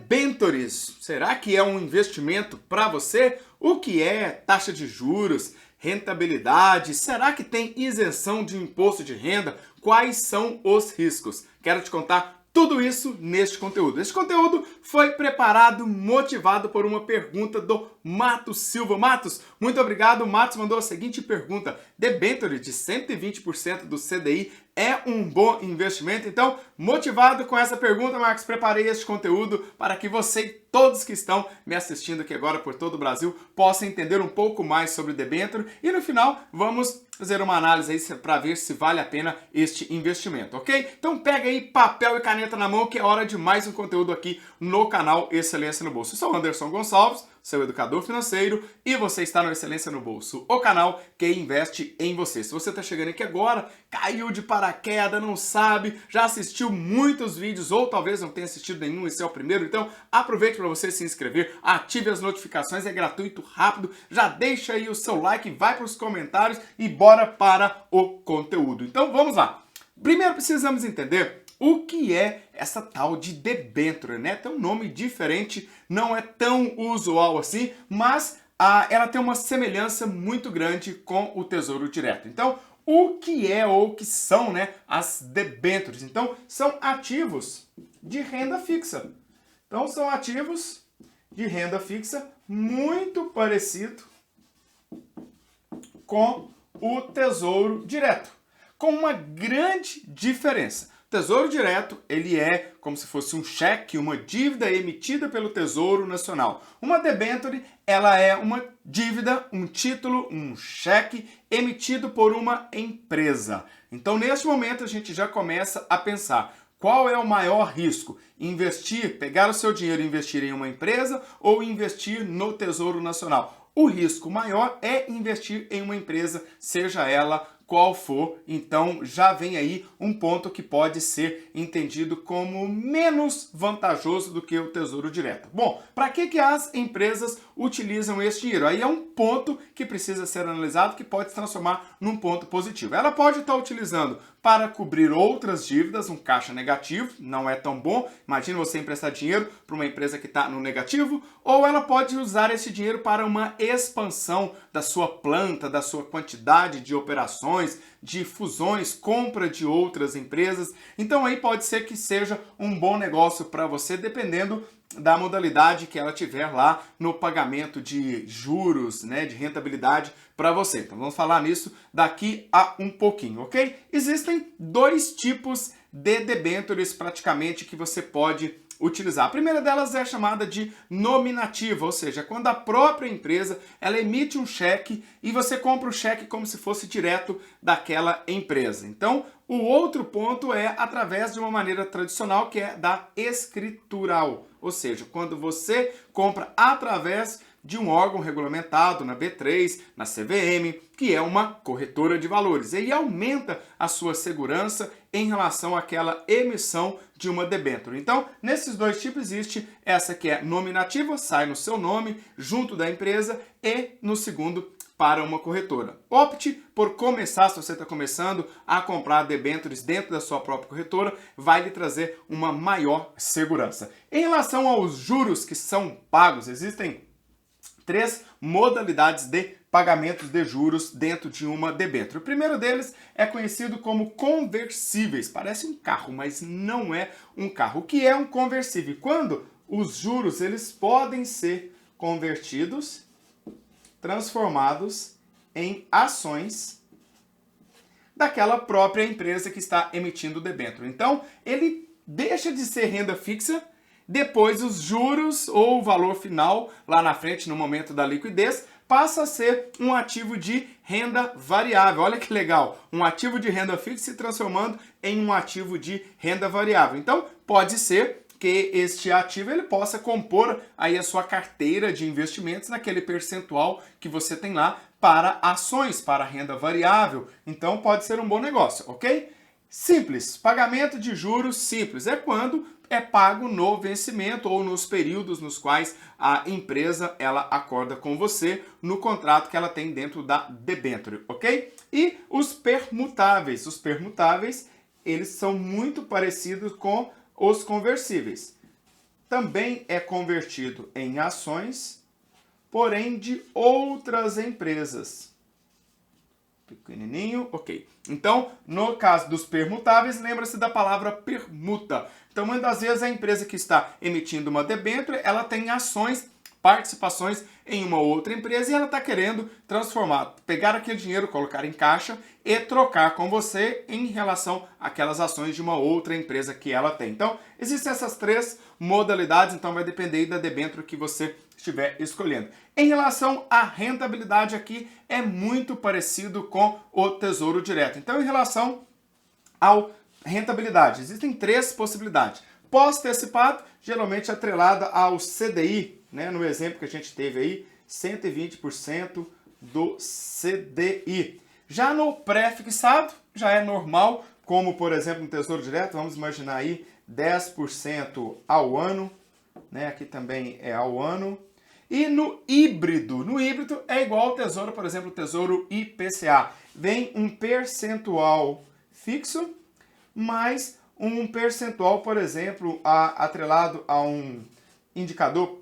Debentures, será que é um investimento para você? O que é taxa de juros, rentabilidade? Será que tem isenção de imposto de renda? Quais são os riscos? Quero te contar tudo isso neste conteúdo. Este conteúdo foi preparado, motivado por uma pergunta do Matos Silva. Matos, muito obrigado. Matos mandou a seguinte pergunta: debenture de 120% do CDI é um bom investimento? Então, motivado com essa pergunta, Marcos, preparei este conteúdo para que você e todos que estão me assistindo aqui agora por todo o Brasil possam entender um pouco mais sobre debenture e no final vamos fazer uma análise aí para ver se vale a pena este investimento, ok? Então pega aí papel e caneta na mão que é hora de mais um conteúdo aqui no canal Excelência no Bolso. Eu sou o Anderson Gonçalves, seu educador financeiro, e você está no Excelência no Bolso, o canal que investe em você. Se você está chegando aqui agora, caiu de paraquedas, não sabe, já assistiu muitos vídeos ou talvez não tenha assistido nenhum, esse é o primeiro, então aproveite para você se inscrever, ative as notificações, é gratuito, rápido, já deixa aí o seu like, vai para os comentários e bora para o conteúdo. Então vamos lá. Primeiro precisamos entender o que é essa tal de debenture, né? Tem um nome diferente, não é tão usual assim, mas ela tem uma semelhança muito grande com o Tesouro Direto. Então, o que é ou o que são, né, as debentures? Então, são ativos de renda fixa. Então, são ativos de renda fixa muito parecido com o Tesouro Direto, com uma grande diferença. O Tesouro Direto, ele é como se fosse um cheque, uma dívida emitida pelo Tesouro Nacional. Uma debenture, ela é uma dívida, um título, um cheque emitido por uma empresa. Então, neste momento, a gente já começa a pensar: qual é o maior risco? Investir, pegar o seu dinheiro e investir em uma empresa ou investir no Tesouro Nacional? O risco maior é investir em uma empresa, seja ela qual for. Então já vem aí um ponto que pode ser entendido como menos vantajoso do que o Tesouro Direto. Bom, para que as empresas utilizam esse dinheiro? Aí é um ponto que precisa ser analisado, que pode se transformar num ponto positivo. Ela pode estar utilizando para cobrir outras dívidas, um caixa negativo, não é tão bom. Imagina você emprestar dinheiro para uma empresa que está no negativo, ou ela pode usar esse dinheiro para uma expansão da sua planta, da sua quantidade de operações, de fusões, compra de outras empresas. Então aí pode ser que seja um bom negócio para você, dependendo da modalidade que ela tiver lá no pagamento de juros, né, de rentabilidade para você. Então vamos falar nisso daqui a um pouquinho, ok? Existem dois tipos de debentures praticamente que você pode utilizar. A primeira delas é chamada de nominativa, ou seja, quando a própria empresa ela emite um cheque e você compra o cheque como se fosse direto daquela empresa. Então, o outro ponto é através de uma maneira tradicional, que é da escritural, ou seja, quando você compra através de um órgão regulamentado na B3, na CVM, que é uma corretora de valores. E aí aumenta a sua segurança em relação àquela emissão de uma debênture. Então, nesses dois tipos existe essa que é nominativa, sai no seu nome, junto da empresa, e no segundo, para uma corretora. Opte por começar, se você está começando a comprar debêntures dentro da sua própria corretora, vai lhe trazer uma maior segurança. Em relação aos juros que são pagos, existem três modalidades de pagamentos de juros dentro de uma debênture. O primeiro deles é conhecido como conversíveis. Parece um carro, mas não é um carro. O que é um conversível? Quando os juros eles podem ser convertidos, transformados em ações daquela própria empresa que está emitindo o debênture. Então, ele deixa de ser renda fixa. Depois, os juros ou o valor final, lá na frente, no momento da liquidez, passa a ser um ativo de renda variável. Olha que legal! Um ativo de renda fixa se transformando em um ativo de renda variável. Então, pode ser que este ativo ele possa compor aí a sua carteira de investimentos naquele percentual que você tem lá para ações, para renda variável. Então, pode ser um bom negócio, ok? Simples. Pagamento de juros simples. É quando é pago no vencimento ou nos períodos nos quais a empresa ela acorda com você no contrato que ela tem dentro da debênture, ok? E os permutáveis. Os permutáveis, eles são muito parecidos com os conversíveis. também é convertido em ações, porém de outras empresas. Pequenininho, ok. Então, no caso dos permutáveis, lembra-se da palavra permuta. Então, muitas das vezes a empresa que está emitindo uma debênture, ela tem ações, participações em uma outra empresa e ela está querendo transformar, pegar aquele dinheiro, colocar em caixa e trocar com você em relação àquelas ações de uma outra empresa que ela tem. Então, existem essas três modalidades, então vai depender da debênture que você estiver escolhendo. Em relação à rentabilidade aqui, é muito parecido com o Tesouro Direto. Então, em relação à rentabilidade, existem três possibilidades. Pós-antecipado, geralmente atrelada ao CDI, né? No exemplo que a gente teve aí, 120% do CDI. Já no pré-fixado, já é normal, como por exemplo no Tesouro Direto, vamos imaginar aí 10% ao ano, né? Aqui também é ao ano. E no híbrido é igual ao Tesouro, por exemplo, o Tesouro IPCA. Vem um percentual fixo, mais um percentual, por exemplo, atrelado a um indicador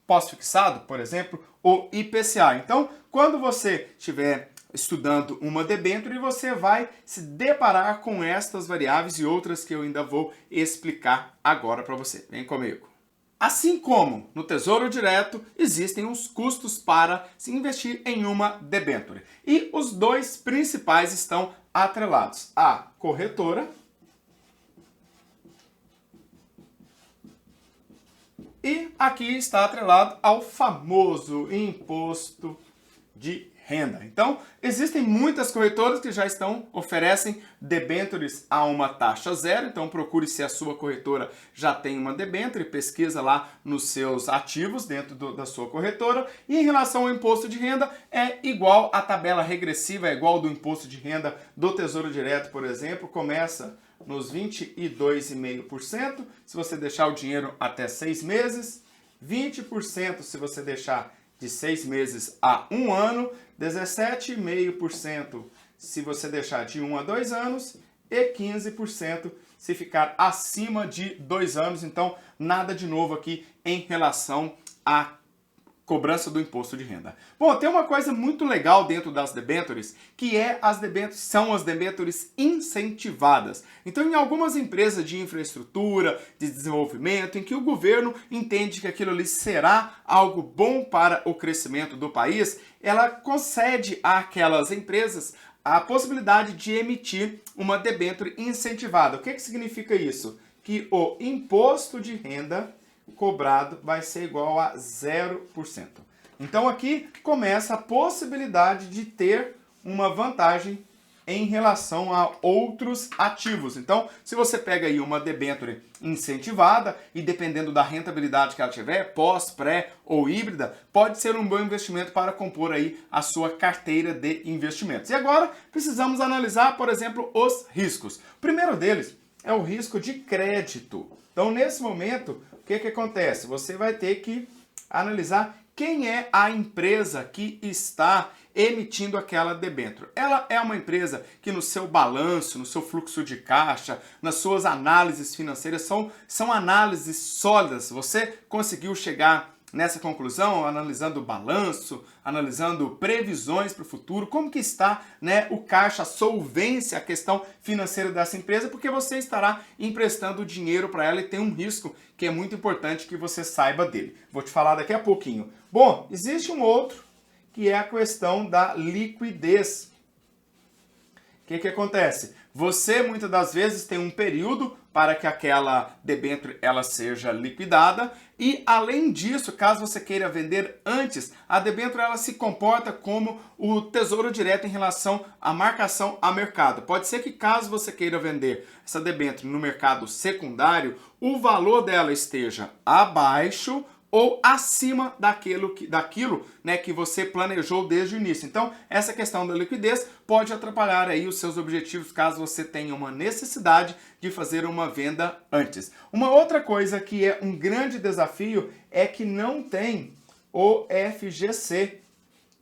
pós-fixado, por exemplo, o IPCA. Então, quando você estiver estudando uma debênture, você vai se deparar com estas variáveis e outras que eu ainda vou explicar agora para você. Vem comigo. Assim como no Tesouro Direto, existem os custos para se investir em uma debênture. E os dois principais estão atrelados: a corretora e aqui está atrelado ao famoso imposto de renda. Então, existem muitas corretoras que já oferecem debêntures a uma taxa zero, então procure se a sua corretora já tem uma debênture, pesquisa lá nos seus ativos dentro da sua corretora. E em relação ao imposto de renda, é igual a tabela regressiva, é igual do imposto de renda do Tesouro Direto, por exemplo, começa nos 22,5% se você deixar o dinheiro até 6 meses, 20% se você deixar de 6 meses a 1 ano, 17,5% se você deixar de 1 a 2 anos e 15% se ficar acima de 2 anos. Então, nada de novo aqui em relação à cobrança do imposto de renda. Bom, tem uma coisa muito legal dentro das debêntures, que são as debêntures incentivadas. Então, em algumas empresas de infraestrutura, de desenvolvimento, em que o governo entende que aquilo ali será algo bom para o crescimento do país, ela concede àquelas empresas a possibilidade de emitir uma debênture incentivada. O que significa isso? Que o imposto de renda cobrado vai ser igual a 0%. Então aqui começa a possibilidade de ter uma vantagem em relação a outros ativos. Então, se você pega aí uma debênture incentivada e dependendo da rentabilidade que ela tiver, pós, pré ou híbrida, pode ser um bom investimento para compor aí a sua carteira de investimentos. E agora precisamos analisar, por exemplo, os riscos. O primeiro deles é o risco de crédito. Então, nesse momento, o que acontece? Você vai ter que analisar quem é a empresa que está emitindo aquela debênture. Ela é uma empresa que no seu balanço, no seu fluxo de caixa, nas suas análises financeiras, são análises sólidas. Você conseguiu chegar nessa conclusão, analisando o balanço, analisando previsões para o futuro, como que está, né, o caixa, a solvência, a questão financeira dessa empresa, porque você estará emprestando dinheiro para ela e tem um risco que é muito importante que você saiba dele. Vou te falar daqui a pouquinho. Bom, existe um outro, que é a questão da liquidez. O que acontece? Você, muitas das vezes, tem um período para que aquela debênture ela seja liquidada e, além disso, caso você queira vender antes, a debênture ela se comporta como o Tesouro Direto em relação à marcação a mercado. Pode ser que, caso você queira vender essa debênture no mercado secundário, o valor dela esteja abaixo ou acima daquilo, né, que você planejou desde o início. Então, essa questão da liquidez pode atrapalhar aí os seus objetivos caso você tenha uma necessidade de fazer uma venda antes. Uma outra coisa que é um grande desafio é que não tem o FGC.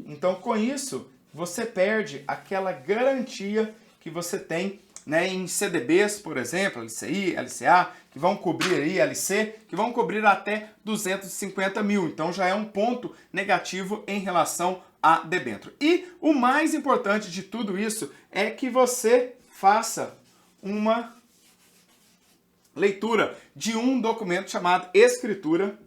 Então, com isso, você perde aquela garantia que você tem, né, em CDBs, por exemplo, LCI, LCA, que vão cobrir aí, LC, que vão cobrir até 250 mil. Então já é um ponto negativo em relação a debênture. E o mais importante de tudo isso é que você faça uma leitura de um documento chamado escritura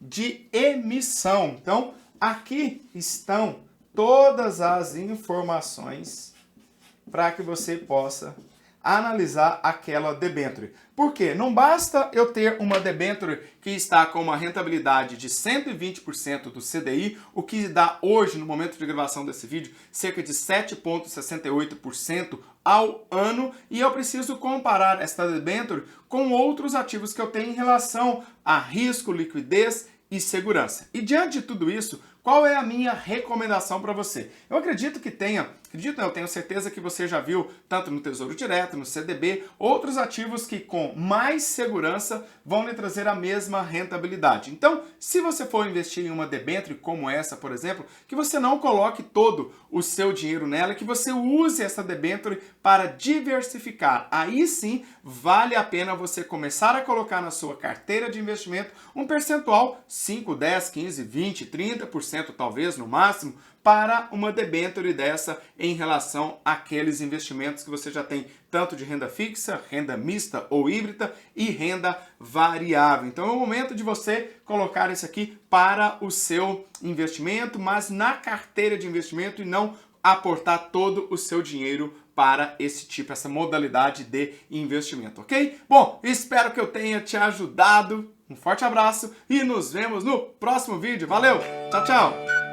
de emissão. Então, aqui estão todas as informações para que você possa analisar aquela debênture. Por quê? Não basta eu ter uma debênture que está com uma rentabilidade de 120% do CDI, o que dá hoje, no momento de gravação desse vídeo, cerca de 7,68% ao ano, e eu preciso comparar esta debênture com outros ativos que eu tenho em relação a risco, liquidez e segurança. E diante de tudo isso, qual é a minha recomendação para você? Eu acredito que eu tenho certeza que você já viu, tanto no Tesouro Direto, no CDB, outros ativos que com mais segurança vão lhe trazer a mesma rentabilidade. Então, se você for investir em uma debênture como essa, por exemplo, que você não coloque todo o seu dinheiro nela, que você use essa debênture para diversificar. Aí sim, vale a pena você começar a colocar na sua carteira de investimento um percentual, 5, 10, 15, 20, 30% talvez no máximo, para uma debênture dessa em relação àqueles investimentos que você já tem, tanto de renda fixa, renda mista ou híbrida e renda variável. Então é o momento de você colocar isso aqui para o seu investimento, mas na carteira de investimento e não aportar todo o seu dinheiro para essa modalidade de investimento, ok? Bom, espero que eu tenha te ajudado. Um forte abraço e nos vemos no próximo vídeo. Valeu! Tchau, tchau!